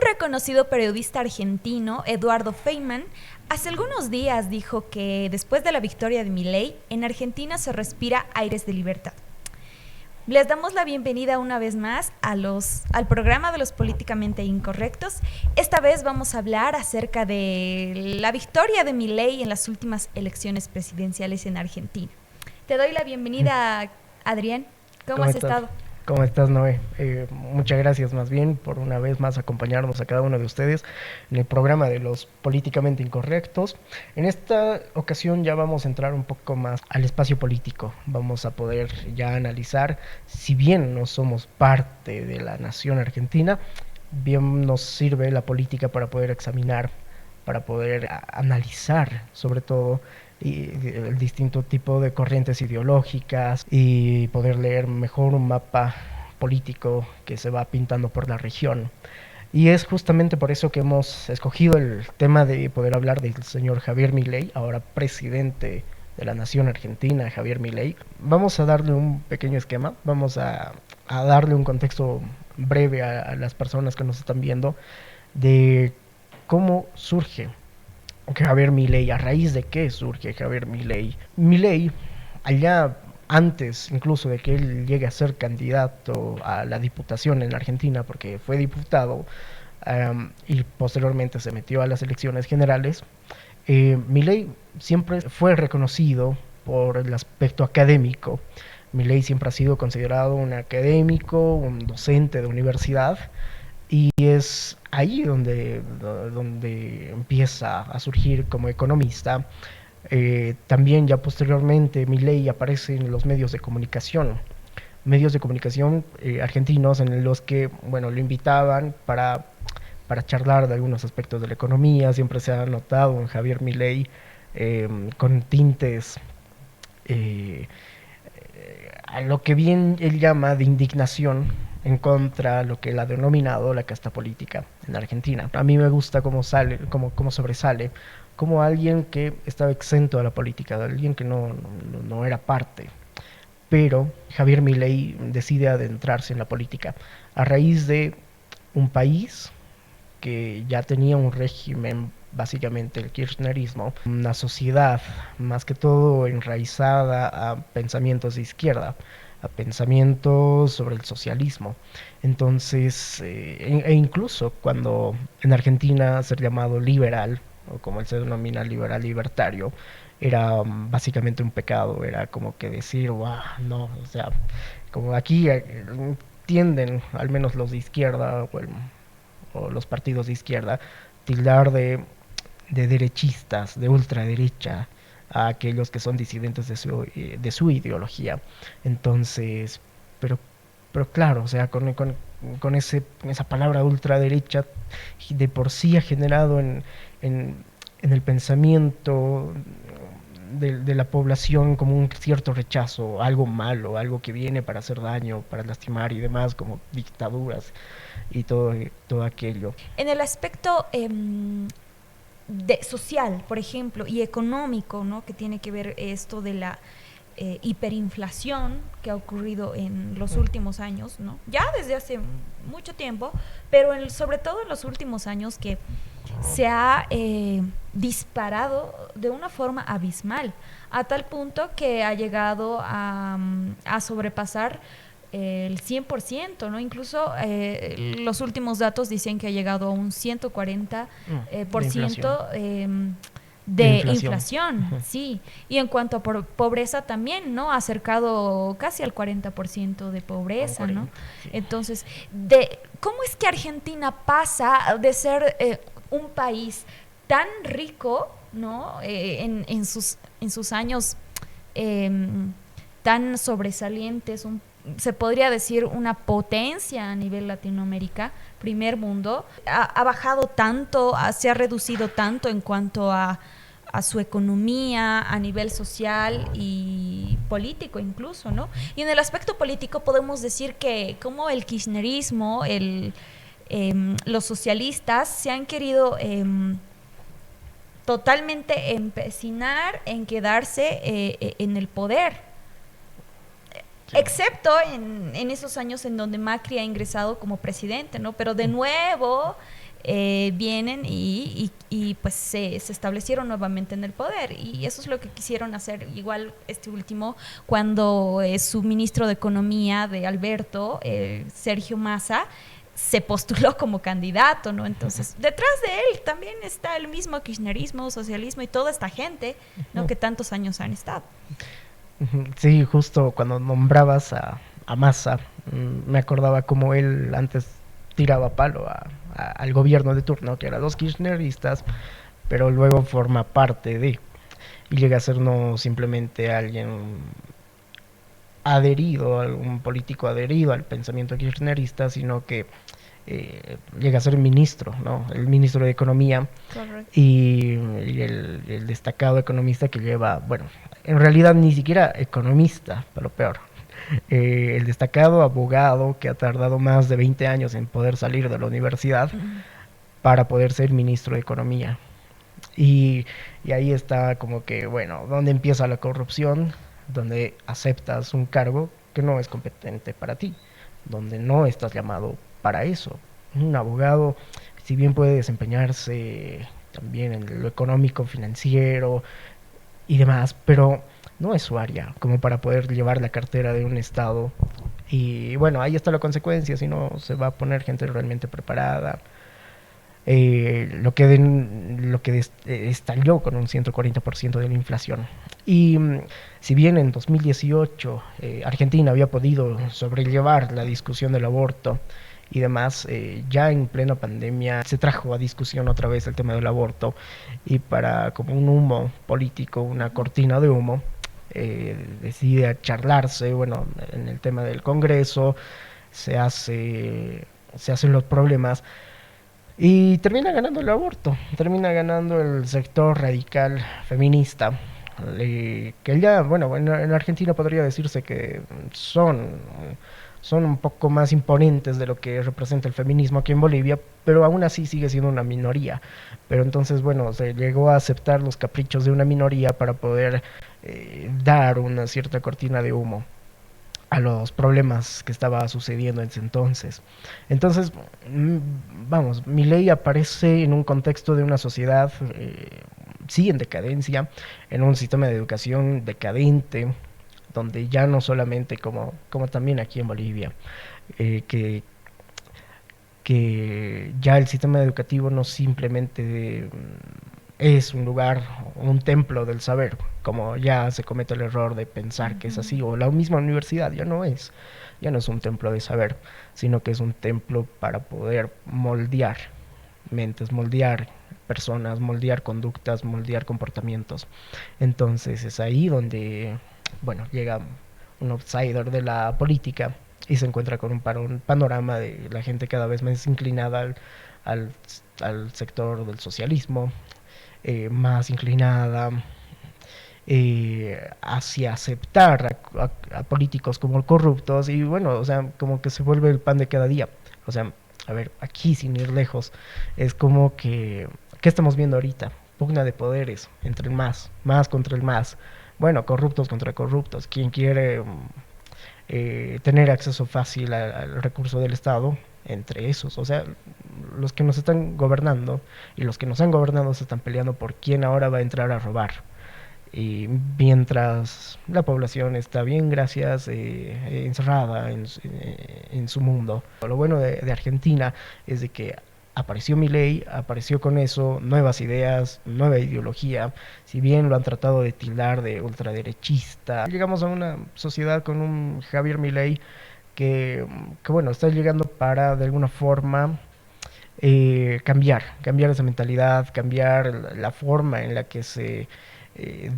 reconocido periodista argentino, Eduardo Feynman, hace algunos días dijo que después de la victoria de Milei, en Argentina se respira aires de libertad. Les damos la bienvenida una vez más al programa de los políticamente incorrectos. Esta vez vamos a hablar acerca de la victoria de Milei en las últimas elecciones presidenciales en Argentina. Te doy la bienvenida, Adrián. ¿Cómo has estado? ¿Cómo estás, Noé? Muchas gracias más bien por una vez más acompañarnos a cada uno de ustedes en el programa de los políticamente incorrectos. En esta ocasión ya vamos a entrar un poco más al espacio político. Vamos a poder ya analizar, si bien no somos parte de la nación argentina, bien nos sirve la política para poder examinar, para poder analizar sobre todo y el distinto tipo de corrientes ideológicas y poder leer mejor un mapa político que se va pintando por la región. Y es justamente por eso que hemos escogido el tema de poder hablar del señor Javier Milei, ahora presidente de la nación argentina, Javier Milei. Vamos a darle un pequeño esquema, vamos a darle un contexto breve a las personas que nos están viendo de cómo surge Javier Milei, a raíz de qué surge Javier Milei. Milei, allá antes incluso de que él llegue a ser candidato a la diputación en Argentina, porque fue diputado y posteriormente se metió a las elecciones generales, Milei siempre fue reconocido por el aspecto académico. Milei siempre ha sido considerado un académico, un docente de universidad, y es ahí donde empieza a surgir como economista. También ya posteriormente Milei aparece en los medios de comunicación argentinos en los que, bueno, lo invitaban para charlar de algunos aspectos de la economía. Siempre se ha notado en Javier Milei con tintes a lo que bien él llama de indignación en contra de lo que él ha denominado la casta política en Argentina. A mí me gusta cómo sobresale, como alguien que estaba exento de la política, de alguien que no era parte. Pero Javier Milei decide adentrarse en la política a raíz de un país que ya tenía un régimen, básicamente el kirchnerismo, una sociedad más que todo enraizada a pensamientos de izquierda, a pensamientos sobre el socialismo. Entonces, incluso cuando en Argentina ser llamado liberal, o como él se denomina liberal libertario, era básicamente un pecado, era como que decir, wow, no, o sea, como aquí tienden, al menos los de izquierda o los partidos de izquierda, tildar de derechistas, de ultraderecha, a aquellos que son disidentes de su ideología. Entonces, pero, pero claro, o sea, con esa palabra ultraderecha de por sí ha generado en el pensamiento de la población como un cierto rechazo, algo malo, algo que viene para hacer daño, para lastimar y demás, como dictaduras y todo aquello. En el aspecto social, por ejemplo, y económico, ¿no? Que tiene que ver esto de la hiperinflación que ha ocurrido en los últimos años, ¿no? Ya desde hace mucho tiempo, pero sobre todo en los últimos años que se ha disparado de una forma abismal, a tal punto que ha llegado a sobrepasar el 100%, ¿no? Incluso los últimos datos dicen que ha llegado a un 140% de inflación, sí. Y en cuanto a pobreza también, ¿no? Ha acercado casi al 40% de pobreza, ¿no? Sí. Entonces, ¿cómo es que Argentina pasa de ser un país tan rico, ¿no? En sus años tan sobresalientes, se podría decir una potencia a nivel Latinoamérica, primer mundo, ha bajado tanto, se ha reducido tanto en cuanto a su economía, a nivel social y político incluso, ¿no? Y en el aspecto político podemos decir que como el kirchnerismo, los socialistas se han querido totalmente empecinar en quedarse en el poder. Excepto en esos años en donde Macri ha ingresado como presidente, ¿no? Pero de nuevo vienen y pues se establecieron nuevamente en el poder, y eso es lo que quisieron hacer igual este último, cuando su ministro de Economía de Alberto, Sergio Massa, se postuló como candidato, ¿no? Entonces, detrás de él también está el mismo kirchnerismo, socialismo y toda esta gente, ¿no? Que tantos años han estado. Sí, justo cuando nombrabas a Massa, me acordaba como él antes tiraba palo al gobierno de turno, que eran los kirchneristas, pero luego forma parte de, y llega a ser no simplemente alguien adherido, algún político adherido al pensamiento kirchnerista, sino que llega a ser ministro, ¿no? El ministro de Economía. Correcto. Y el destacado economista que lleva, bueno, en realidad ni siquiera economista, pero peor, el destacado abogado que ha tardado más de 20 años en poder salir de la universidad para poder ser ministro de Economía. Y, y ahí está como que, bueno, ¿dónde empieza la corrupción? Donde aceptas un cargo que no es competente para ti, donde no estás llamado para eso. Un abogado, si bien puede desempeñarse también en lo económico, financiero y demás, pero no es su área como para poder llevar la cartera de un estado. Y bueno, ahí está la consecuencia, si no se va a poner gente realmente preparada. Lo que estalló con un 140% de la inflación. Y si bien en 2018 Argentina había podido sobrellevar la discusión del aborto y demás, ya en plena pandemia se trajo a discusión otra vez el tema del aborto, y para como un humo político, una cortina de humo, decide charlarse, bueno, en el tema del Congreso, se hacen los problemas y termina ganando el aborto, termina ganando el sector radical feminista, que ya, bueno, en Argentina podría decirse que son un poco más imponentes de lo que representa el feminismo aquí en Bolivia, pero aún así sigue siendo una minoría. Pero entonces, bueno, se llegó a aceptar los caprichos de una minoría para poder dar una cierta cortina de humo a los problemas que estaba sucediendo en ese entonces. Entonces, vamos, Milei aparece en un contexto de una sociedad, sí, en decadencia, en un sistema de educación decadente, donde ya no solamente como también aquí en Bolivia, eh, que, que ya el sistema educativo no simplemente es un lugar, un templo del saber, como ya se comete el error de pensar que es así, o la misma universidad ya no es un templo de saber, sino que es un templo para poder moldear mentes, moldear personas, moldear conductas, moldear comportamientos. Entonces es ahí donde, bueno, llega un outsider de la política y se encuentra con un panorama de la gente cada vez más inclinada al, al sector del socialismo, más inclinada hacia aceptar a políticos como corruptos, y bueno, o sea, como que se vuelve el pan de cada día. O sea, a ver, aquí sin ir lejos, es como que, ¿qué estamos viendo ahorita? Pugna de poderes entre el más contra el más. Bueno, corruptos contra corruptos. Quien quiere tener acceso fácil al recurso del Estado, entre esos, o sea, los que nos están gobernando y los que nos han gobernado se están peleando por quién ahora va a entrar a robar. Y mientras la población está bien, gracias, encerrada en su mundo. Lo bueno de Argentina es de que apareció Milei, apareció con eso, nuevas ideas, nueva ideología, si bien lo han tratado de tildar de ultraderechista. Llegamos a una sociedad con un Javier Milei que bueno, está llegando para de alguna forma cambiar esa mentalidad, cambiar la forma en la que se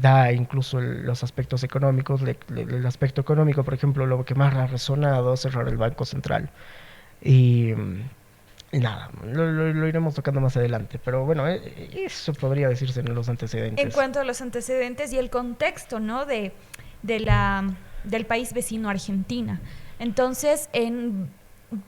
da incluso los aspectos económicos. El aspecto económico, por ejemplo, lo que más ha resonado es cerrar el Banco Central. Y, y nada, lo iremos tocando más adelante, pero bueno, eso podría decirse en los antecedentes. En cuanto a los antecedentes y el contexto, ¿no? Del país vecino Argentina. Entonces,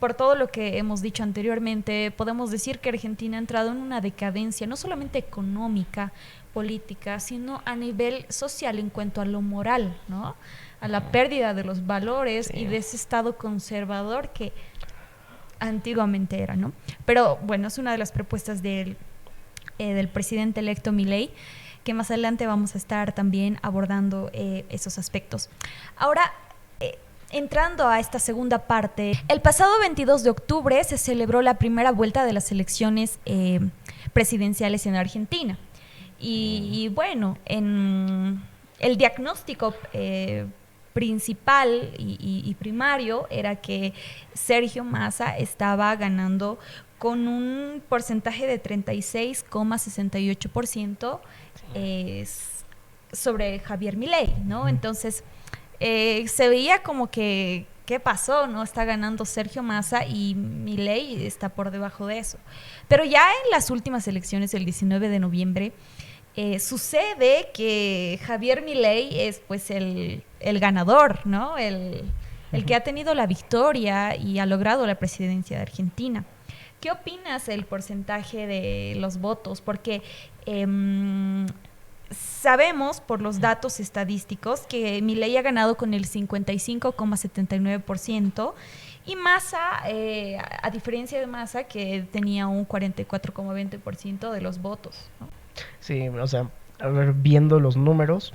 por todo lo que hemos dicho anteriormente, podemos decir que Argentina ha entrado en una decadencia, no solamente económica, política, sino a nivel social en cuanto a lo moral, ¿no? A la pérdida de los valores, sí, y de ese estado conservador que antiguamente era, ¿no? Pero bueno, es una de las propuestas del presidente electo Milei, que más adelante vamos a estar también abordando esos aspectos. Ahora, entrando a esta segunda parte, el pasado 22 de octubre se celebró la primera vuelta de las elecciones presidenciales en Argentina. Y bueno, en el diagnóstico principal y primario era que Sergio Massa estaba ganando con un porcentaje de 36,68% sobre Javier Milei, ¿no? Entonces, se veía como que, ¿qué pasó? ¿No? Está ganando Sergio Massa y Milei está por debajo de eso. Pero ya en las últimas elecciones, el 19 de noviembre, sucede que Javier Milei es pues el ganador, ¿no? El que ha tenido la victoria y ha logrado la presidencia de Argentina. ¿Qué opinas del porcentaje de los votos? Porque sabemos por los datos estadísticos que Milei ha ganado con el 55,79% y Massa, a diferencia de Massa, que tenía un 44,20% de los votos, ¿no? Sí, o sea, a ver, viendo los números,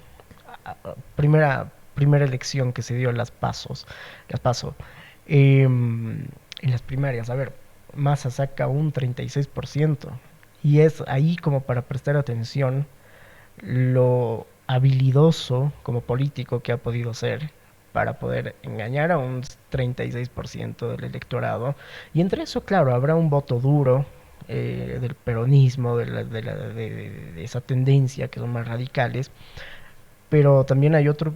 primera elección que se dio las PASO, en las primarias, a ver, Massa saca un 36%, y es ahí como para prestar atención lo habilidoso como político que ha podido ser para poder engañar a un 36% del electorado. Y entre eso, claro, habrá un voto duro del peronismo, de esa tendencia que son más radicales, pero también hay otro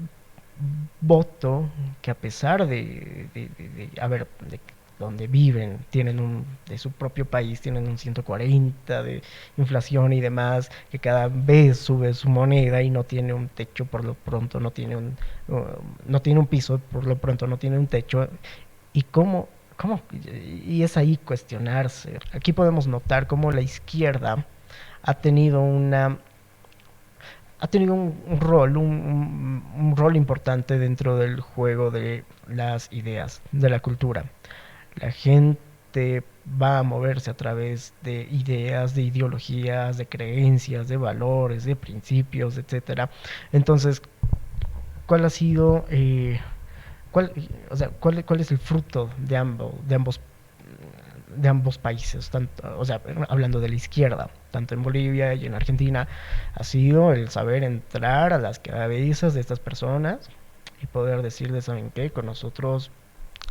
voto que a pesar a ver, de donde viven, de su propio país, tienen un 140 de inflación y demás, que cada vez sube su moneda y no tiene un techo por lo pronto, no tiene un piso, por lo pronto no tiene un techo. ¿Y y es ahí cuestionarse? Aquí podemos notar cómo la izquierda ha tenido un rol importante dentro del juego de las ideas, de la cultura. La gente va a moverse a través de ideas, de ideologías, de creencias, de valores, de principios, etcétera. Entonces, ¿cuál ha sido, cuál es el fruto de ambos países, tanto, o sea, hablando de la izquierda, tanto en Bolivia y en Argentina, ha sido el saber entrar a las cabezas de estas personas y poder decirles, ¿saben qué? Con nosotros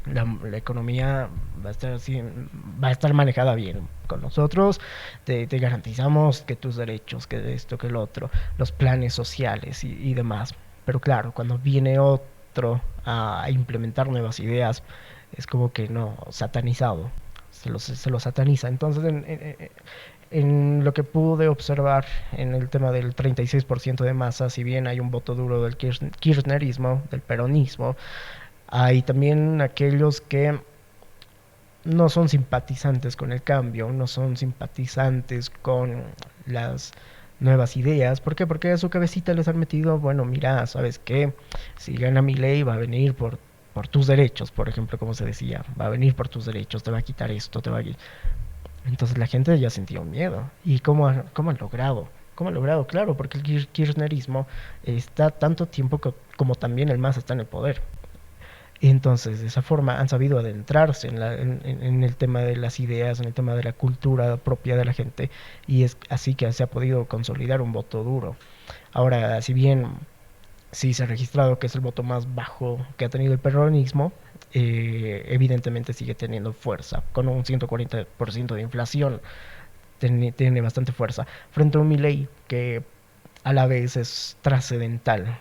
la economía va a estar manejada bien. Con nosotros te garantizamos que tus derechos, que esto, que el otro, los planes sociales y demás. Pero claro, cuando viene otro a implementar nuevas ideas, es como que no, satanizado, se lo sataniza. Entonces, en lo que pude observar en el tema del 36% de masa, si bien hay un voto duro del kirchnerismo, del peronismo, hay también aquellos que no son simpatizantes con el cambio, no son simpatizantes con las nuevas ideas. ¿Por qué? Porque a su cabecita les han metido, bueno, mira, ¿sabes qué? Si gana Milei va a venir por tus derechos, por ejemplo, como se decía, va a venir por tus derechos, te va a quitar esto, te va a... Entonces la gente ya sintió miedo. ¿Y cómo han logrado? ¿Cómo han logrado? Claro, porque el kirchnerismo está tanto tiempo como también el MAS está en el poder. Entonces, de esa forma han sabido adentrarse en el tema de las ideas, en el tema de la cultura propia de la gente, y es así que se ha podido consolidar un voto duro. Ahora, si bien sí se ha registrado que es el voto más bajo que ha tenido el peronismo, evidentemente sigue teniendo fuerza, con un 140% de inflación, tiene bastante fuerza, frente a un Milei que a la vez es trascendental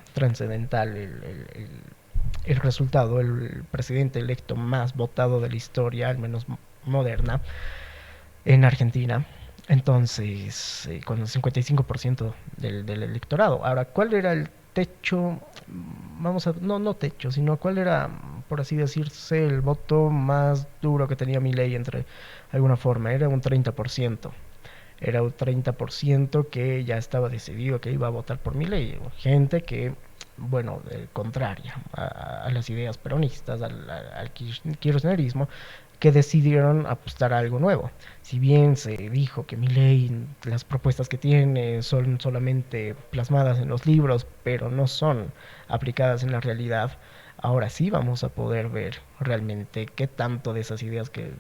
el resultado, el presidente electo más votado de la historia, al menos moderna, en Argentina. Entonces, con el 55% del electorado. Ahora, ¿cuál era el techo? No techo, sino cuál era, por así decirse, el voto más duro que tenía Milei entre alguna forma. Era un 30%. Era un 30% que ya estaba decidido que iba a votar por Milei. Gente que, contraria a las ideas peronistas, al kirchnerismo, que decidieron apostar a algo nuevo. Si bien se dijo que Milei, las propuestas que tiene son solamente plasmadas en los libros, pero no son aplicadas en la realidad, ahora sí vamos a poder ver realmente qué tanto de esas ideas que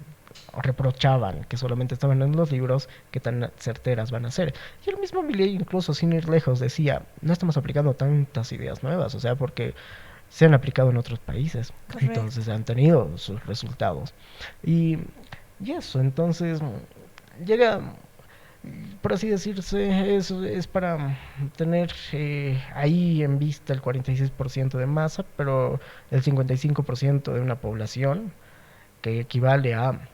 reprochaban que solamente estaban en los libros, qué tan certeras van a ser. Y el mismo Milei, incluso sin ir lejos, decía, no estamos aplicando tantas ideas nuevas, o sea, porque se han aplicado en otros países. Correcto. Entonces han tenido sus resultados. Y, y eso, entonces llega, por así decirse, es para tener ahí en vista el 46% de masa, pero el 55% de una población que equivale a,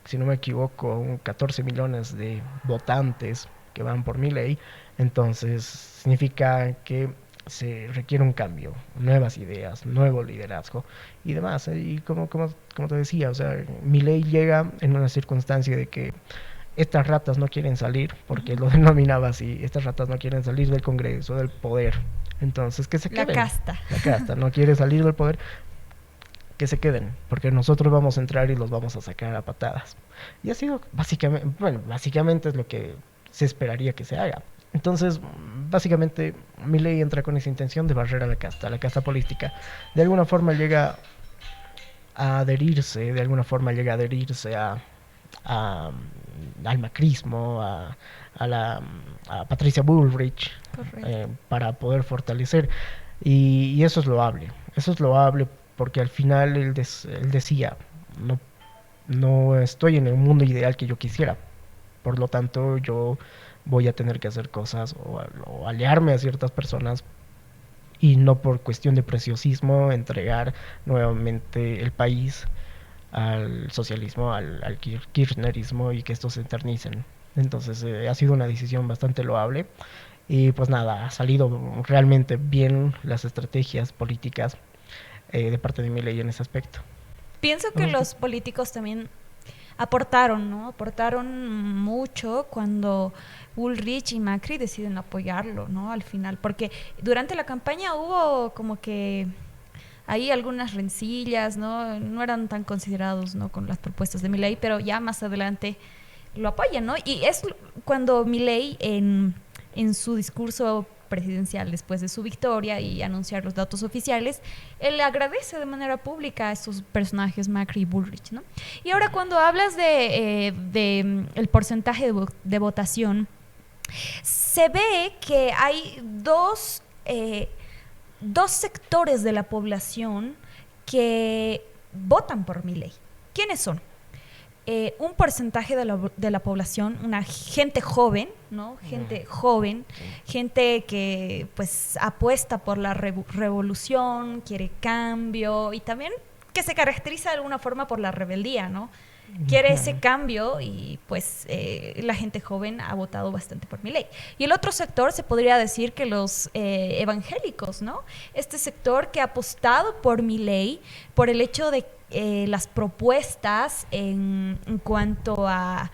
si no me equivoco, 14 millones de votantes que van por mi ley. Entonces significa que se requiere un cambio, nuevas ideas, nuevo liderazgo y demás. Y como te decía, o sea, mi ley llega en una circunstancia de que estas ratas no quieren salir, porque lo denominaba así, estas ratas no quieren salir del Congreso, del poder. Entonces, que se La queden. casta. La casta no quiere salir del poder, que se queden, porque nosotros vamos a entrar y los vamos a sacar a patadas. Y ha sido básicamente, bueno, básicamente es lo que se esperaría que se haga. Entonces, básicamente, Milei entra con esa intención de barrer a la casta política. De alguna forma llega a adherirse, de alguna forma llega a adherirse a al macrismo, a Patricia Bullrich, para poder fortalecer. Y eso es loable. Eso es loable porque al final él decía, no, no estoy en el mundo ideal que yo quisiera. Por lo tanto, yo voy a tener que hacer cosas o aliarme a ciertas personas y no por cuestión de preciosismo entregar nuevamente el país al socialismo, al kirchnerismo y que estos se eternicen. Entonces ha sido una decisión bastante loable y pues nada, ha salido realmente bien las estrategias políticas de parte de Milei en ese aspecto. Pienso que los políticos también aportaron, ¿no? Aportaron mucho cuando Bullrich y Macri deciden apoyarlo, ¿no? Al final, porque durante la campaña hubo como que ahí algunas rencillas, ¿no? No eran tan considerados, ¿no? Con las propuestas de Milei, pero ya más adelante lo apoyan, ¿no? Y es cuando Milei en su discurso presidencial después de su victoria y anunciar los datos oficiales, él agradece de manera pública a estos personajes Macri y Bullrich, ¿no? Y ahora cuando hablas de el porcentaje de votación, se ve que hay dos sectores de la población que votan por Milei. ¿Quiénes son? Un porcentaje de la población, una gente joven, ¿no? Gente joven, gente que pues apuesta por la revolución, quiere cambio y también que se caracteriza de alguna forma por la rebeldía, ¿no? Quiere ese cambio y pues la gente joven ha votado bastante por Milei. Y el otro sector se podría decir que los evangélicos, ¿no? Este sector que ha apostado por Milei por el hecho de las propuestas en cuanto a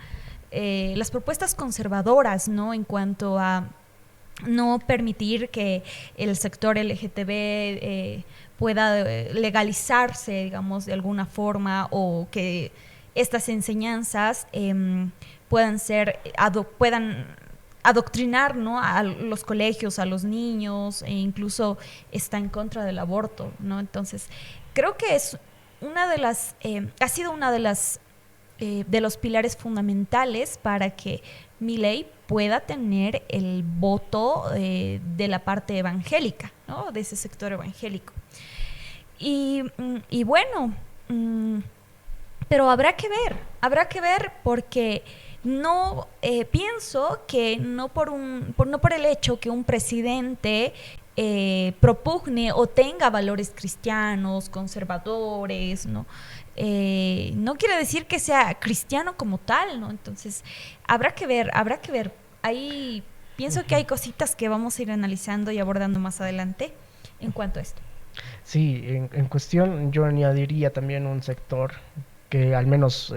las propuestas conservadoras, ¿no? En cuanto a no permitir que el sector LGTB pueda legalizarse, digamos, de alguna forma, o que estas enseñanzas puedan adoctrinar, ¿no? A los colegios, a los niños, e incluso está en contra del aborto, ¿no? Entonces, creo que es ha sido una de los pilares fundamentales para que Milei pueda tener el voto de la parte evangélica, ¿no? De ese sector evangélico. Y bueno, pero habrá que ver porque no pienso que no por el hecho que un presidente propugne o tenga valores cristianos, conservadores, ¿no? No quiere decir que sea cristiano como tal, ¿no? Entonces, habrá que ver. Ahí pienso que hay cositas que vamos a ir analizando y abordando más adelante en cuanto a esto. Sí, en cuestión yo añadiría también un sector que al menos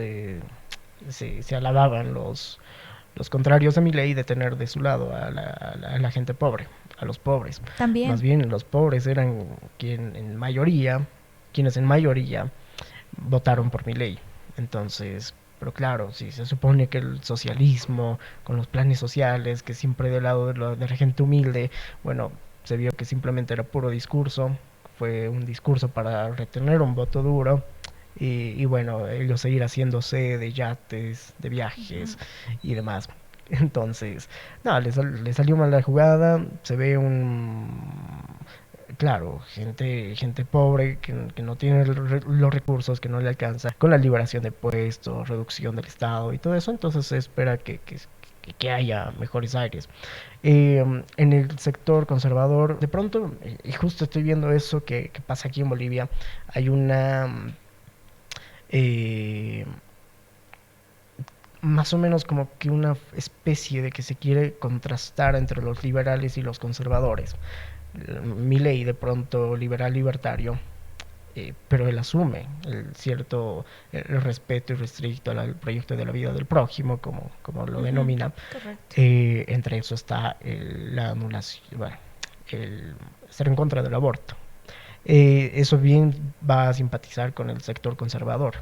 se alababan los contrarios a mi ley de tener de su lado a la gente pobre, a los pobres. También. Más bien los pobres eran quienes en mayoría votaron por mi ley. Entonces, pero claro, si se supone que el socialismo, con los planes sociales, que siempre del lado de la gente humilde, bueno, se vio que simplemente era puro discurso, fue un discurso para retener un voto duro. Y bueno, ellos seguir haciéndose de yates, de Ujú. viajes y demás. Entonces, no, le salió mal la jugada, se ve claro, gente pobre que no tiene los recursos, que no le alcanza, con la liberación de puestos, reducción del Estado y todo eso, entonces se espera que haya mejores aires. En el sector conservador, de pronto, y justo estoy viendo eso que pasa aquí en Bolivia, hay eh, más o menos como que una especie de que se quiere contrastar entre los liberales y los conservadores. Milei de pronto liberal libertario, pero él asume el respeto irrestricto al proyecto de la vida del prójimo, como lo Ujú. denomina. Correcto. Entre eso está la anulación, bueno, el estar en contra del aborto. Eso bien va a simpatizar con el sector conservador.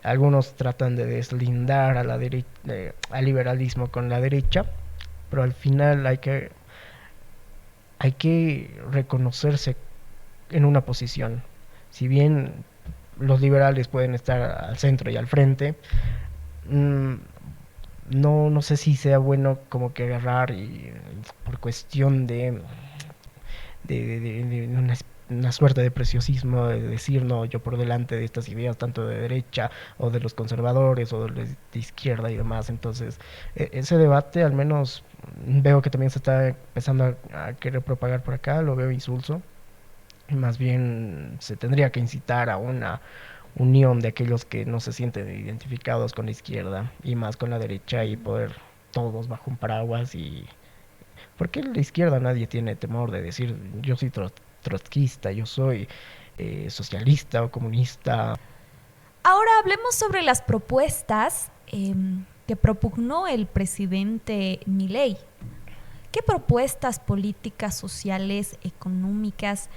Algunos tratan de deslindar a al liberalismo con la derecha, pero al final hay que reconocerse en una posición. Si bien los liberales pueden estar al centro y al frente, mmm, no sé si sea bueno como que agarrar y por cuestión de una suerte de preciosismo, de decir, no, yo por delante de estas ideas, tanto de derecha o de los conservadores o de izquierda y demás. Entonces, ese debate al menos veo que también se está empezando a querer propagar por acá, lo veo insulso. Más bien se tendría que incitar a una unión de aquellos que no se sienten identificados con la izquierda y más con la derecha y poder todos bajo un paraguas y porque en la izquierda nadie tiene temor de decir yo soy trotskista, yo soy socialista o comunista. Ahora hablemos sobre las propuestas que propugnó el presidente Milei. ¿Qué propuestas políticas, sociales, económicas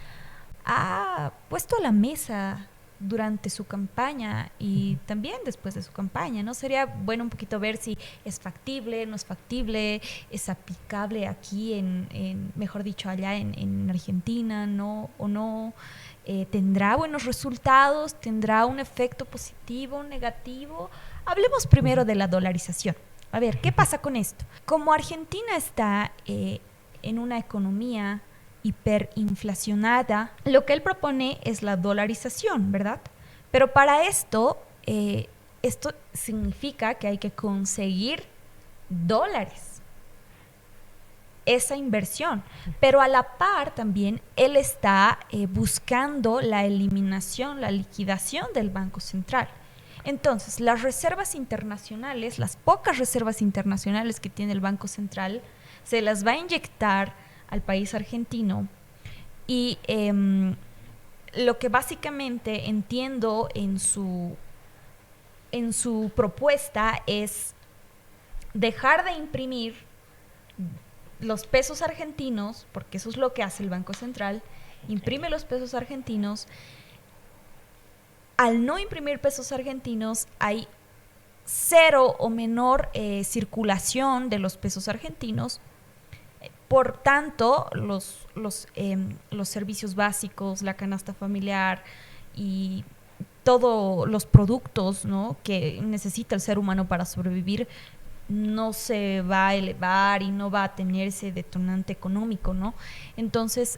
ha puesto a la mesa durante su campaña y también después de su campaña, ¿no? Sería bueno un poquito ver si es factible, no es factible, es aplicable aquí mejor dicho, allá en Argentina, ¿no? O no. ¿Tendrá buenos resultados? ¿Tendrá un efecto positivo, negativo? Hablemos primero de la dolarización. A ver, ¿qué pasa con esto? Como Argentina está en una economía hiperinflacionada, lo que él propone es la dolarización, ¿verdad? Pero para esto significa que hay que conseguir dólares, esa inversión. Pero a la par también él está buscando la eliminación, la liquidación del Banco Central. Entonces, las reservas internacionales, las pocas reservas internacionales que tiene el Banco Central, se las va a inyectar al país argentino y lo que básicamente entiendo en su propuesta es dejar de imprimir los pesos argentinos, porque eso es lo que hace el Banco Central, imprime los pesos argentinos. Al no imprimir pesos argentinos hay cero o menor circulación de los pesos argentinos. Por tanto, los servicios básicos, la canasta familiar y todos los productos, ¿no?, que necesita el ser humano para sobrevivir no se va a elevar y no va a tener ese detonante económico, ¿no? Entonces,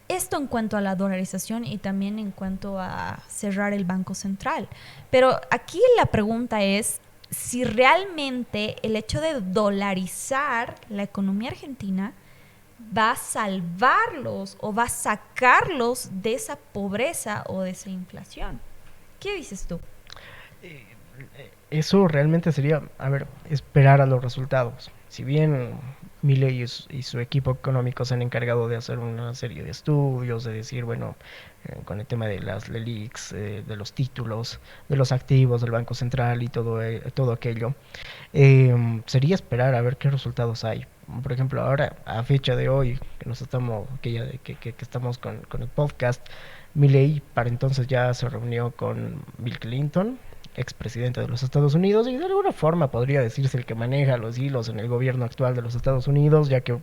esto en cuanto a la dolarización y también en cuanto a cerrar el Banco Central. Pero aquí la pregunta es si realmente el hecho de dolarizar la economía argentina va a salvarlos o va a sacarlos de esa pobreza o de esa inflación. ¿Qué dices tú? Eso realmente sería, a ver, esperar a los resultados. Si bien Milei y su equipo económico se han encargado de hacer una serie de estudios, de decir, bueno, con el tema de las LELIQs, de los títulos, de los activos del Banco Central y todo aquello, sería esperar a ver qué resultados hay. Por ejemplo, ahora, a fecha de hoy, que estamos con el podcast, Milley para entonces ya se reunió con Bill Clinton, expresidente de los Estados Unidos, y de alguna forma podría decirse el que maneja los hilos en el gobierno actual de los Estados Unidos, ya que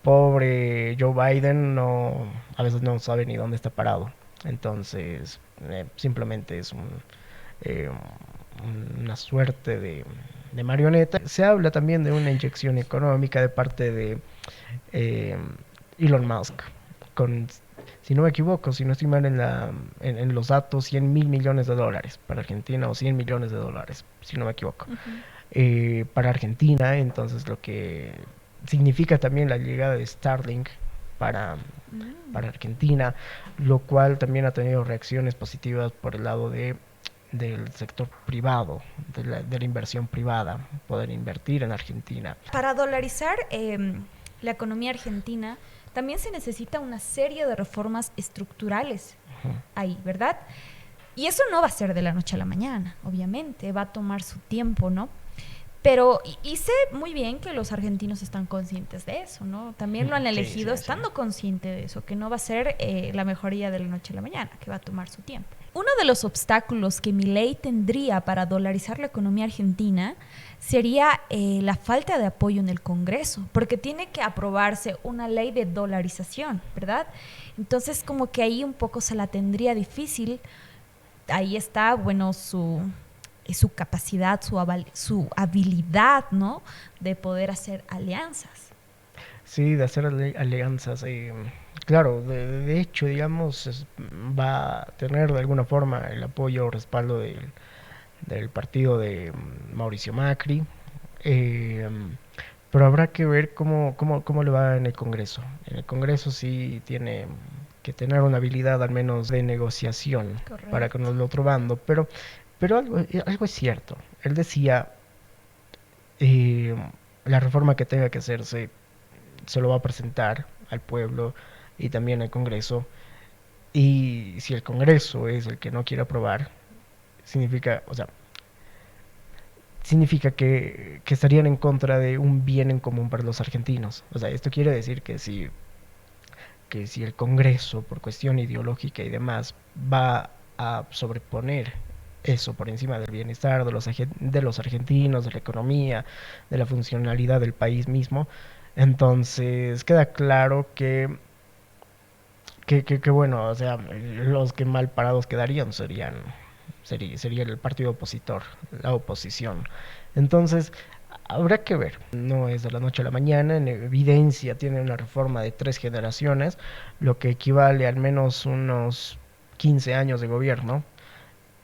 pobre Joe Biden a veces no sabe ni dónde está parado. Entonces, simplemente es eh, una suerte de marioneta. Se habla también de una inyección económica de parte de eh, Elon Musk, con, si no me equivoco, si no estoy mal en los datos, 100 mil millones de dólares para Argentina o 100 millones de dólares, si no me equivoco. Para Argentina, entonces lo que significa también la llegada de Starlink para, para Argentina, lo cual también ha tenido reacciones positivas por el lado del sector privado, de la inversión privada, poder invertir en Argentina. Para dolarizar la economía argentina, también se necesita una serie de reformas estructurales ahí, ¿verdad? Y eso no va a ser de la noche a la mañana, obviamente, va a tomar su tiempo, ¿no? Pero, y sé muy bien que los argentinos están conscientes de eso, ¿no? También lo han elegido estando consciente de eso, que no va a ser la mejoría de la noche a la mañana, que va a tomar su tiempo. Uno de los obstáculos que Milei tendría para dolarizar la economía argentina sería la falta de apoyo en el Congreso, porque tiene que aprobarse una ley de dolarización, ¿verdad? Entonces, como que ahí un poco se la tendría difícil. Ahí está, bueno, su capacidad, su habilidad, ¿no? De poder hacer alianzas. Sí, de hacer alianzas. Claro, de hecho, digamos, va a tener de alguna forma el apoyo o respaldo del partido de Mauricio Macri, eh, pero habrá que ver cómo le va en el Congreso. En el Congreso sí tiene que tener una habilidad al menos de negociación. Correcto. Para con el otro bando, pero algo es cierto. Él decía, la reforma que tenga que hacerse se lo va a presentar al pueblo y también al Congreso, y si el Congreso es el que no quiere aprobar, significa que estarían en contra de un bien en común para los argentinos. O sea, esto quiere decir que si el Congreso, por cuestión ideológica y demás, va a sobreponer eso por encima del bienestar de los argentinos, de la economía, de la funcionalidad del país mismo, entonces queda claro que bueno, o sea, los que mal parados quedarían sería el partido opositor, la oposición. Entonces, habrá que ver, no es de la noche a la mañana, en evidencia tiene una reforma de 3 generaciones, lo que equivale al menos unos 15 años de gobierno,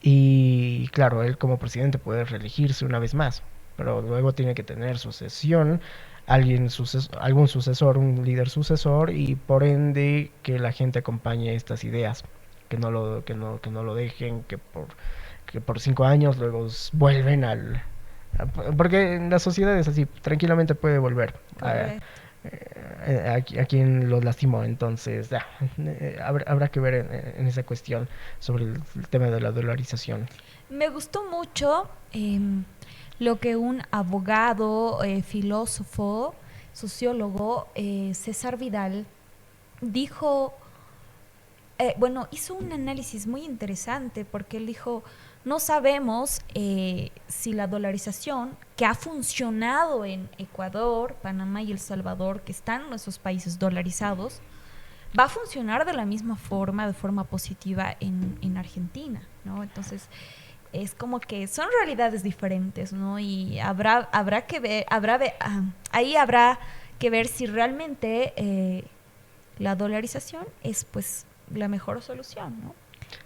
y claro, él como presidente puede reelegirse una vez más, pero luego tiene que tener sucesión, algún sucesor, un líder sucesor, y por ende que la gente acompañe estas ideas, que no lo dejen, que por 5 años luego vuelven porque en la sociedad es así, tranquilamente puede volver a quien los lastimó. Entonces habrá que ver en esa cuestión sobre el tema de la dolarización. Me gustó mucho lo que un abogado, filósofo, sociólogo, César Vidal, dijo. Hizo un análisis muy interesante porque él dijo, no sabemos si la dolarización que ha funcionado en Ecuador, Panamá y El Salvador, que están en esos países dolarizados, va a funcionar de la misma forma, de forma positiva en Argentina, ¿no? Entonces, es como que son realidades diferentes, ¿no? Y habrá que ver, ahí habrá que ver si realmente la dolarización es, pues, la mejor solución, ¿no?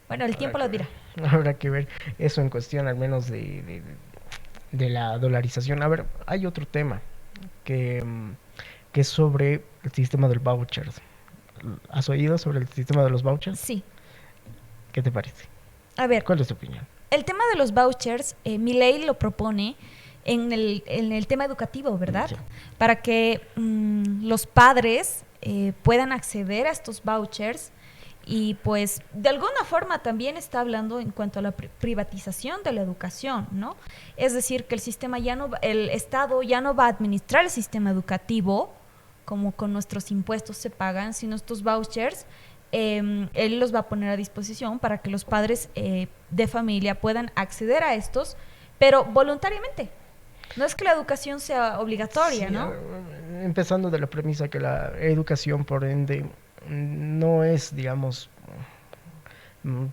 Bueno, el tiempo lo dirá. Habrá que ver eso en cuestión al menos de la dolarización. A ver, hay otro tema que es sobre el sistema del vouchers. ¿Has oído sobre el sistema de los vouchers? Sí. ¿Qué te parece? A ver, ¿cuál es tu opinión? El tema de los vouchers, Milei lo propone en el tema educativo, ¿verdad? Sí. Para que los padres puedan acceder a estos vouchers. Y pues de alguna forma también está hablando en cuanto a la privatización de la educación, ¿no? Es decir, que el Estado ya no va a administrar el sistema educativo como con nuestros impuestos se pagan, sino estos vouchers él los va a poner a disposición para que los padres de familia puedan acceder a estos, pero voluntariamente. No es que la educación sea obligatoria, Sí, ¿no? empezando de la premisa que la educación, por ende, no es, digamos,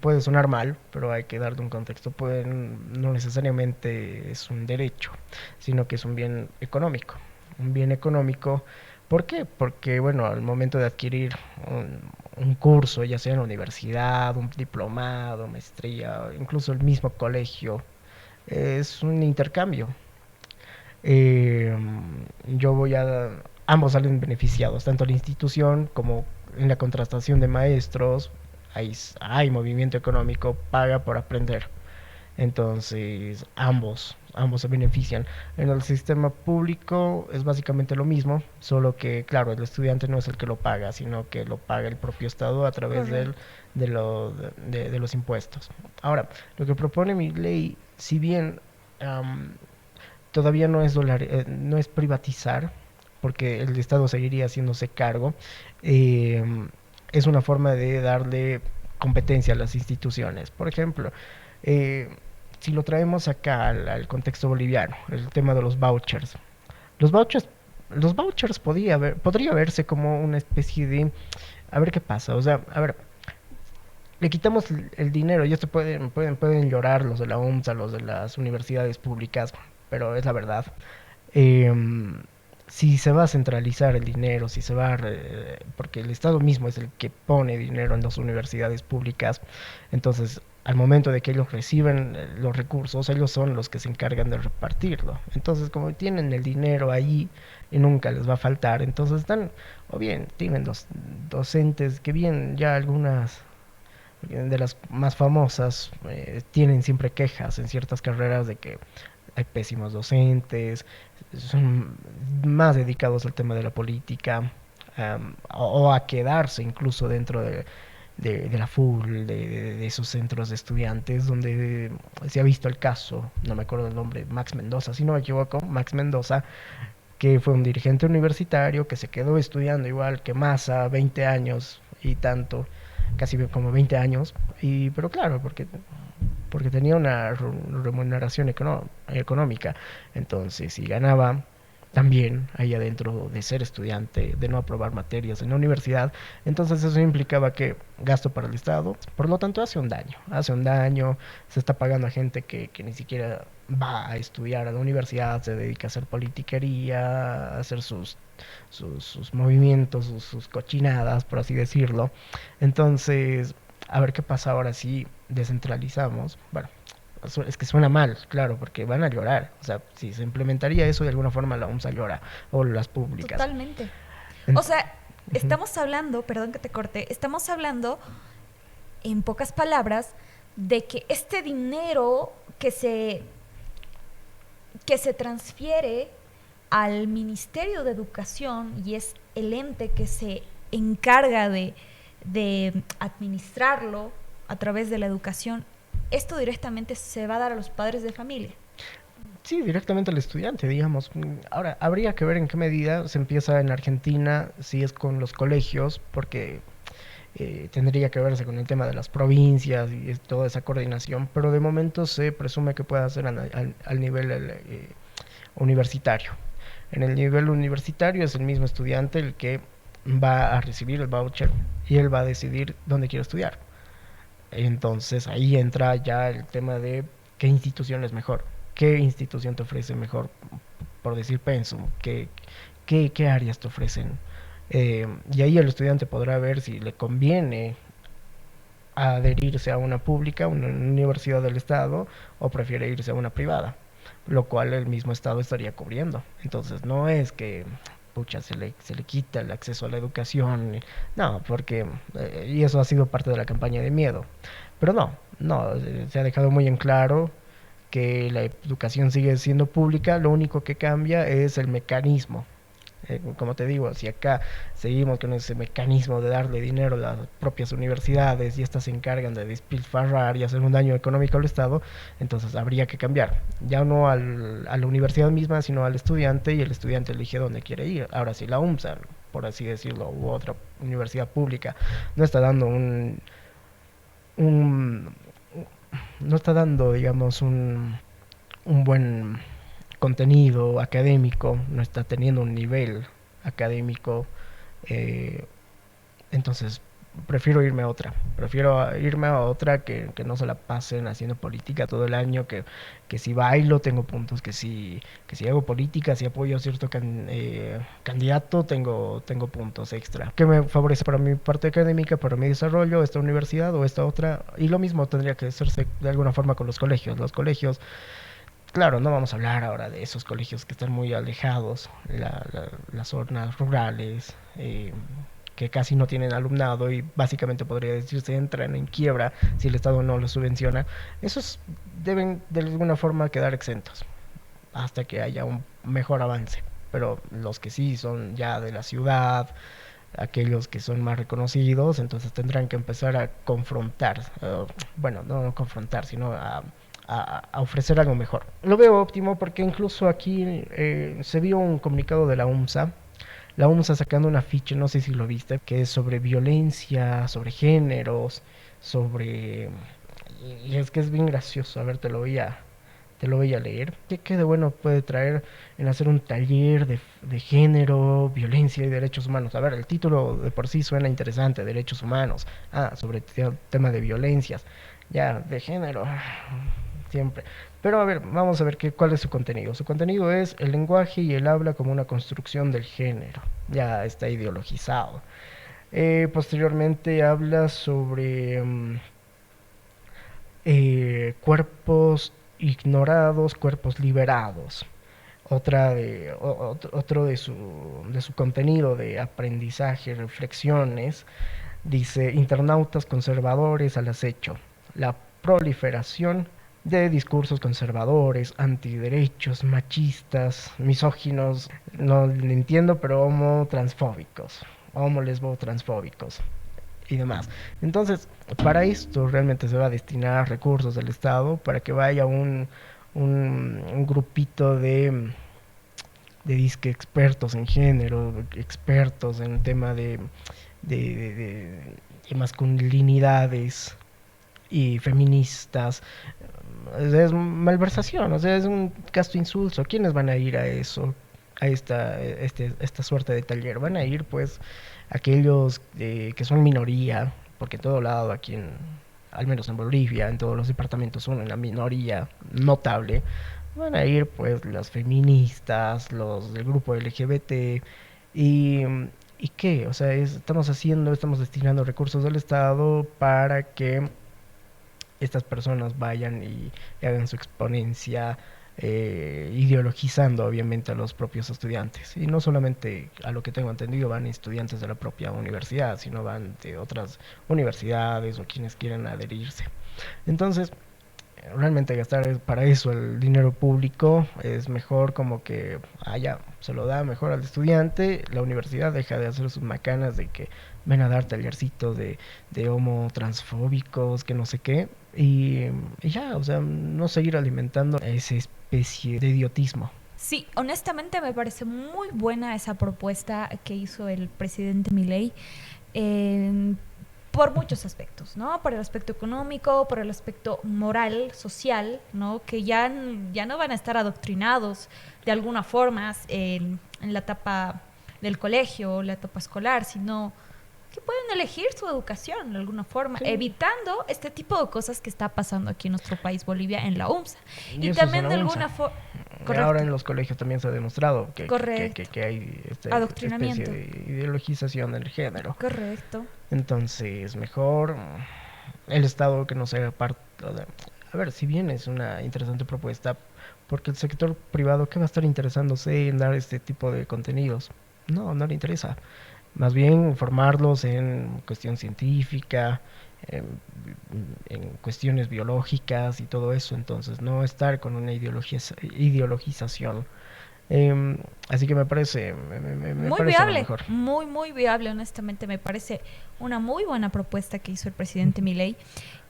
puede sonar mal, pero hay que darle un contexto. No necesariamente es un derecho, sino que es un bien económico. Un bien económico, ¿por qué? Porque, bueno, al momento de adquirir un curso, ya sea en la universidad, un diplomado, maestría, incluso el mismo colegio, es un intercambio. Eh, yo voy a... Ambos salen beneficiados, tanto la institución como en la contratación de maestros. Hay movimiento económico, paga por aprender. Entonces, ambos se benefician. En el sistema público es básicamente lo mismo, solo que, claro, el estudiante no es el que lo paga, sino que lo paga el propio Estado a través Correcto. de los impuestos. Ahora, lo que propone mi ley, si bien um, todavía no es privatizar, porque el Estado seguiría haciéndose cargo, eh, es una forma de darle competencia a las instituciones. Por ejemplo, eh, si lo traemos acá al contexto boliviano, el tema de los vouchers. Los vouchers, los vouchers podría verse como una especie de... A ver qué pasa, o sea, a ver, le quitamos el dinero, y esto pueden llorar los de la UMSA, los de las universidades públicas, pero es la verdad. Eh, si se va a centralizar el dinero, si se va porque el Estado mismo es el que pone dinero en las universidades públicas, entonces al momento de que ellos reciben los recursos, ellos son los que se encargan de repartirlo. Entonces, como tienen el dinero ahí y nunca les va a faltar, entonces están, o bien tienen los docentes, que bien ya algunas de las más famosas tienen siempre quejas en ciertas carreras de que hay pésimos docentes, son más dedicados al tema de la política, o a quedarse incluso dentro de la FUL, de esos centros de estudiantes, donde se ha visto el caso, no me acuerdo el nombre, Max Mendoza, si no me equivoco, Max Mendoza, que fue un dirigente universitario que se quedó estudiando igual que Massa, 20 años y tanto, casi como 20 años, pero claro, porque tenía una remuneración económica. Entonces, si ganaba también ahí adentro de ser estudiante, de no aprobar materias en la universidad, entonces eso implicaba que gasto para el Estado, por lo tanto hace un daño, se está pagando a gente que ni siquiera va a estudiar a la universidad, se dedica a hacer politiquería, a hacer sus movimientos, sus cochinadas, por así decirlo. Entonces, a ver qué pasa ahora si descentralizamos. Bueno, es que suena mal, claro, porque van a llorar. O sea, si se implementaría eso de alguna forma la UMSA llora, o las públicas. Totalmente. En- O sea, Ujú. estamos hablando, perdón que te corte, estamos hablando, en pocas palabras, de que este dinero que se transfiere al Ministerio de Educación y es el ente que se encarga de administrarlo a través de la educación, esto directamente se va a dar a los padres de familia. Sí, directamente al estudiante, digamos. Ahora, habría que ver en qué medida se empieza en Argentina, si es con los colegios, porque tendría que verse con el tema de las provincias y toda esa coordinación, pero de momento se presume que pueda ser al nivel universitario. En el nivel universitario es el mismo estudiante el que va a recibir el voucher y él va a decidir dónde quiere estudiar. Entonces ahí entra ya el tema de qué institución es mejor, qué institución te ofrece mejor, por decir pensum, qué áreas te ofrecen. Y ahí el estudiante podrá ver si le conviene adherirse a una pública, una universidad del Estado, o prefiere irse a una privada, lo cual el mismo Estado estaría cubriendo. Entonces no es que pucha, se le quita el acceso a la educación, no, porque, y eso ha sido parte de la campaña de miedo, pero no, se ha dejado muy en claro que la educación sigue siendo pública, lo único que cambia es el mecanismo. Como te digo, si acá seguimos con ese mecanismo de darle dinero a las propias universidades y estas se encargan de despilfarrar y hacer un daño económico al Estado, entonces habría que cambiar. Ya no a la universidad misma, sino al estudiante, y el estudiante elige dónde quiere ir. Ahora sí, la UMSA. por así decirlo, u otra universidad pública, no está dando un no está dando, digamos, un buen contenido académico, no está teniendo un nivel académico, eh, entonces prefiero irme a otra que no se la pasen haciendo política todo el año, que si bailo tengo puntos, que si hago política, si apoyo a cierto candidato, tengo puntos extra, que me favorece para mi parte académica, para mi desarrollo, esta universidad o esta otra, y lo mismo tendría que hacerse de alguna forma con los colegios. Claro, no vamos a hablar ahora de esos colegios que están muy alejados, las zonas rurales, que casi no tienen alumnado y básicamente podría decirse entran en quiebra si el Estado no los subvenciona. Esos deben de alguna forma quedar exentos hasta que haya un mejor avance. Pero los que sí son ya de la ciudad, aquellos que son más reconocidos, entonces tendrán que empezar a confrontar, bueno, no confrontar, sino a ofrecer algo mejor. Lo veo óptimo porque incluso aquí se vio un comunicado de la UMSA sacando un afiche, no sé si lo viste, que es sobre violencia, sobre géneros, sobre... Y es que es bien gracioso, a ver, te lo voy a leer. ¿Qué de bueno puede traer en hacer un taller de género, violencia y derechos humanos? A ver, el título de por sí suena interesante, derechos humanos. Ah, sobre el tema de violencias. Ya, de género, siempre. Pero a ver, vamos a ver cuál es su contenido. Su contenido es el lenguaje y el habla como una construcción del género. Ya está ideologizado. Posteriormente habla sobre cuerpos ignorados, cuerpos liberados. Otro de su contenido de aprendizaje, reflexiones, dice internautas conservadores al acecho. La proliferación de discursos conservadores, antiderechos, machistas, misóginos, no le entiendo, pero homo-transfóbicos, homo-lesbo-transfóbicos y demás. Entonces, para esto realmente se va a destinar recursos del Estado para que vaya un grupito de disque expertos en género, expertos en el tema de masculinidades y feministas. Es malversación, o sea, es un casto insulso. ¿Quiénes van a ir a eso? A esta suerte de taller. Van a ir pues aquellos que son minoría, porque en todo lado aquí al menos en Bolivia, en todos los departamentos son una minoría notable. Van a ir pues las feministas, los del grupo LGBT y ¿y qué? O sea, estamos destinando recursos del Estado para que estas personas vayan y hagan su exponencia, ideologizando obviamente a los propios estudiantes. Y no solamente, a lo que tengo entendido, van estudiantes de la propia universidad, sino van de otras universidades o quienes quieran adherirse. Entonces, realmente gastar para eso el dinero público es mejor como que ya se lo da mejor al estudiante, la universidad deja de hacer sus macanas de que ven a dar tallercitos de homo transfóbicos, que no sé qué, y ya, o sea, no seguir alimentando esa especie de idiotismo. Sí, honestamente me parece muy buena esa propuesta que hizo el presidente Milei. Eh, por muchos aspectos, ¿no? Por el aspecto económico, por el aspecto moral, social, ¿no? Que ya no van a estar adoctrinados de alguna forma en la etapa del colegio, la etapa escolar, sino que pueden elegir su educación de alguna forma, sí, evitando este tipo de cosas que está pasando aquí en nuestro país, Bolivia, en la UMSA. Y también de alguna forma... Ahora en los colegios también se ha demostrado que hay adoctrinamiento, especie de ideologización del género. Correcto. Entonces, mejor el Estado que no sea parte... A ver, si bien es una interesante propuesta, porque el sector privado, ¿qué va a estar interesándose en dar este tipo de contenidos? No le interesa. Más bien formarlos en cuestión científica, en cuestiones biológicas y todo eso. Entonces, no estar con una ideologización. Así que me parece muy parece viable, mejor. Muy viable, honestamente me parece una muy buena propuesta que hizo el presidente Milei,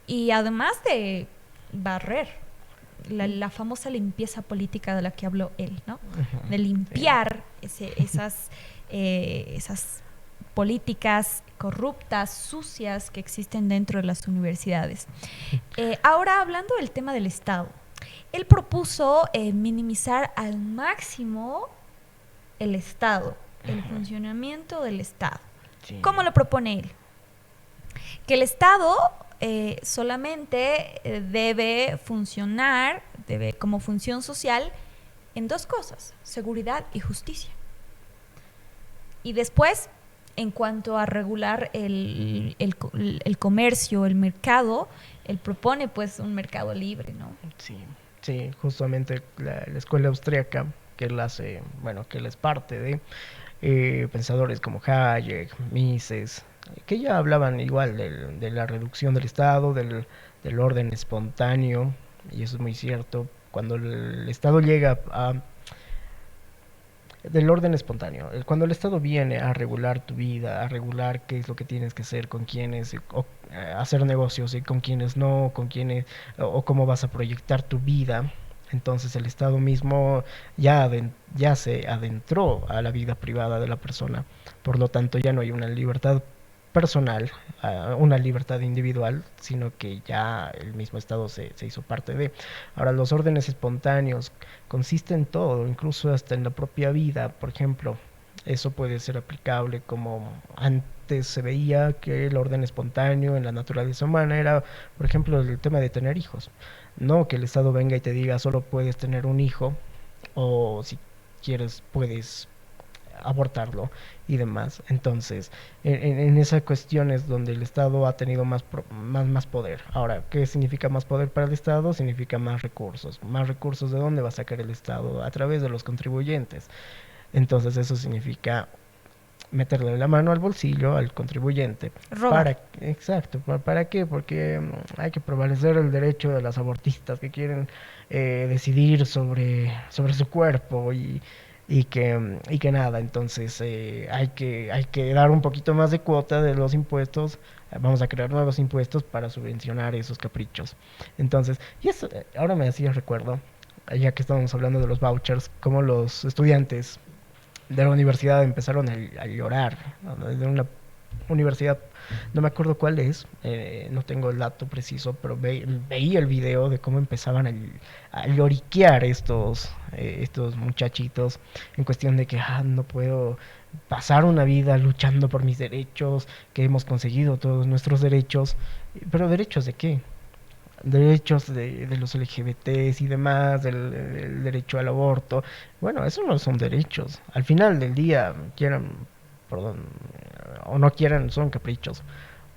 y además de barrer la famosa limpieza política de la que habló él, ¿no? Ujú, De limpiar esas políticas corruptas, sucias que existen dentro de las universidades. Ahora, hablando del tema del Estado, él propuso minimizar al máximo el Estado, el funcionamiento del Estado. sí. ¿Cómo lo propone él? Que el Estado solamente debe funcionar, como función social, en dos cosas: seguridad y justicia. Y después, en cuanto a regular el comercio, el mercado, él propone pues un mercado libre, ¿no? Sí, sí, justamente la escuela austríaca, que él hace, bueno, que él es parte de pensadores como Hayek, Mises, que ya hablaban igual de la reducción del Estado, del orden espontáneo, y eso es muy cierto. Cuando el Estado llega a del orden espontáneo. Cuando el Estado viene a regular tu vida, a regular qué es lo que tienes que hacer, con quiénes, hacer negocios y con quiénes no, con quiénes, o cómo vas a proyectar tu vida, entonces el Estado mismo ya se adentró a la vida privada de la persona. Por lo tanto, ya no hay una libertad personal, una libertad individual, sino que ya el mismo Estado se hizo parte de. Ahora, los órdenes espontáneos consisten en todo, incluso hasta en la propia vida. Por ejemplo, eso puede ser aplicable como antes se veía que el orden espontáneo en la naturaleza humana era, por ejemplo, el tema de tener hijos. No que el Estado venga y te diga solo puedes tener un hijo, o si quieres puedes abortarlo y demás. Entonces, en esas cuestiones donde el Estado ha tenido más poder. Ahora, ¿qué significa más poder para el Estado? Significa más recursos. ¿Más recursos de dónde va a sacar el Estado? A través de los contribuyentes. Entonces, eso significa meterle la mano al bolsillo al contribuyente. Robar. Exacto, ¿para qué? Porque hay que prevalecer el derecho de las abortistas que quieren decidir sobre su cuerpo y que nada. Entonces hay que dar un poquito más de cuota de los impuestos. Vamos a crear nuevos impuestos para subvencionar esos caprichos. Entonces, y eso ahora me hacía recuerdo, ya que estábamos hablando de los vouchers, como los estudiantes de la universidad empezaron a llorar, ¿no? De una universidad, no me acuerdo cuál es, no tengo el dato preciso, pero veía el video de cómo empezaban a lloriquear estos muchachitos en cuestión de que no puedo pasar una vida luchando por mis derechos, que hemos conseguido todos nuestros derechos, pero ¿derechos de qué? Derechos de los LGBTs y demás, del derecho al aborto. Bueno, esos no son derechos. Al final del día, quieran, perdón, o no quieran, son caprichos.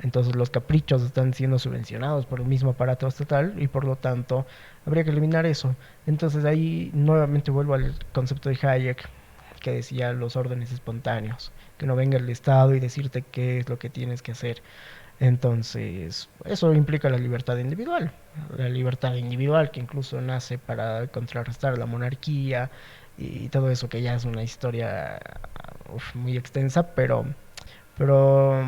Entonces los caprichos están siendo subvencionados por el mismo aparato estatal y por lo tanto habría que eliminar eso. Entonces ahí nuevamente vuelvo al concepto de Hayek, que decía los órdenes espontáneos, que no venga el Estado y decirte qué es lo que tienes que hacer. Entonces, eso implica la libertad individual que incluso nace para contrarrestar la monarquía y todo eso que ya es una historia muy extensa, pero, pero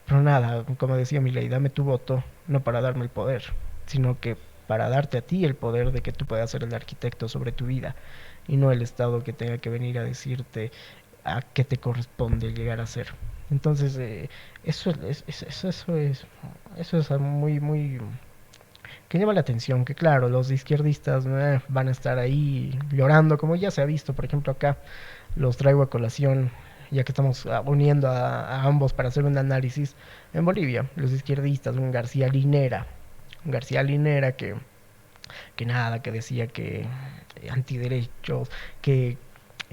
nada, como decía Milei, dame tu voto, no para darme el poder, sino que para darte a ti el poder de que tú puedas ser el arquitecto sobre tu vida y no el Estado que tenga que venir a decirte a qué te corresponde llegar a ser. Entonces, eso es muy que llama la atención, que claro, los izquierdistas van a estar ahí llorando, como ya se ha visto, por ejemplo, acá los traigo a colación, ya que estamos uniendo a ambos para hacer un análisis. En Bolivia, los izquierdistas, un García Linera que nada, que decía que antiderechos, que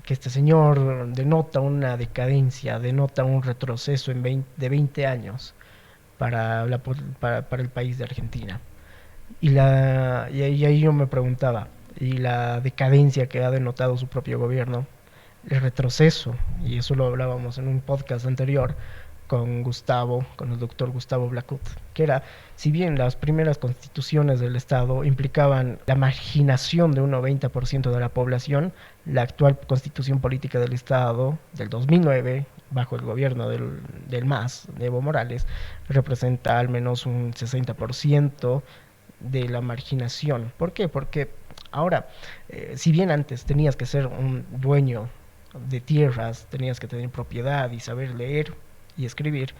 este señor denota una decadencia, denota un retroceso de 20 años para el país de Argentina. Y ahí yo me preguntaba, ¿y la decadencia que ha denotado su propio gobierno? El retroceso, y eso lo hablábamos en un podcast anterior con el doctor Gustavo Blacut, que era, si bien las primeras constituciones del Estado implicaban la marginación de un 90% de la población, la actual constitución política del Estado del 2009, bajo el gobierno del MAS, de Evo Morales, representa al menos un 60% de la marginación. ¿Por qué? Porque Ahora, si bien antes tenías que ser un dueño de tierras, tenías que tener propiedad y saber leer y escribir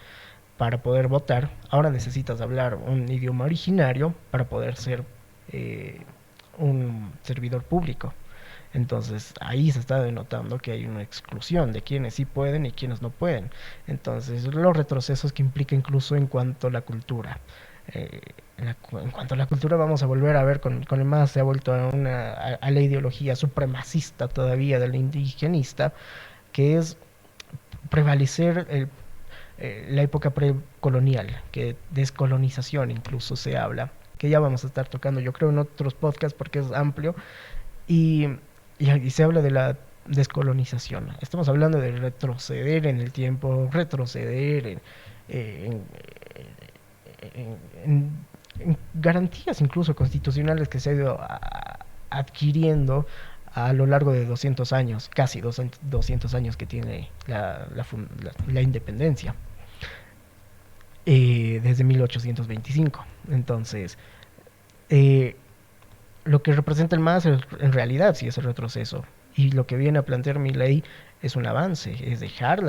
para poder votar, ahora necesitas hablar un idioma originario para poder ser eh, un servidor público. Entonces ahí se está denotando que hay una exclusión de quienes sí pueden y quienes no pueden. Entonces los retrocesos que implica incluso en cuanto a la cultura. Eh, en cuanto a la cultura vamos a volver a ver con el MAS se ha vuelto a la ideología supremacista todavía del indigenista, que es prevalecer la época precolonial, que descolonización incluso se habla, que ya vamos a estar tocando yo creo en otros podcasts porque es amplio, y, y se habla de la descolonización. Estamos hablando de retroceder en el tiempo, retroceder en, en, en garantías incluso constitucionales que se ha ido adquiriendo a lo largo de 200 años, casi 200 años que tiene la independencia, desde 1825. Entonces, eh, lo que representa el MAS en realidad sí es el retroceso. Y lo que viene a plantear mi ley es un avance, es dejar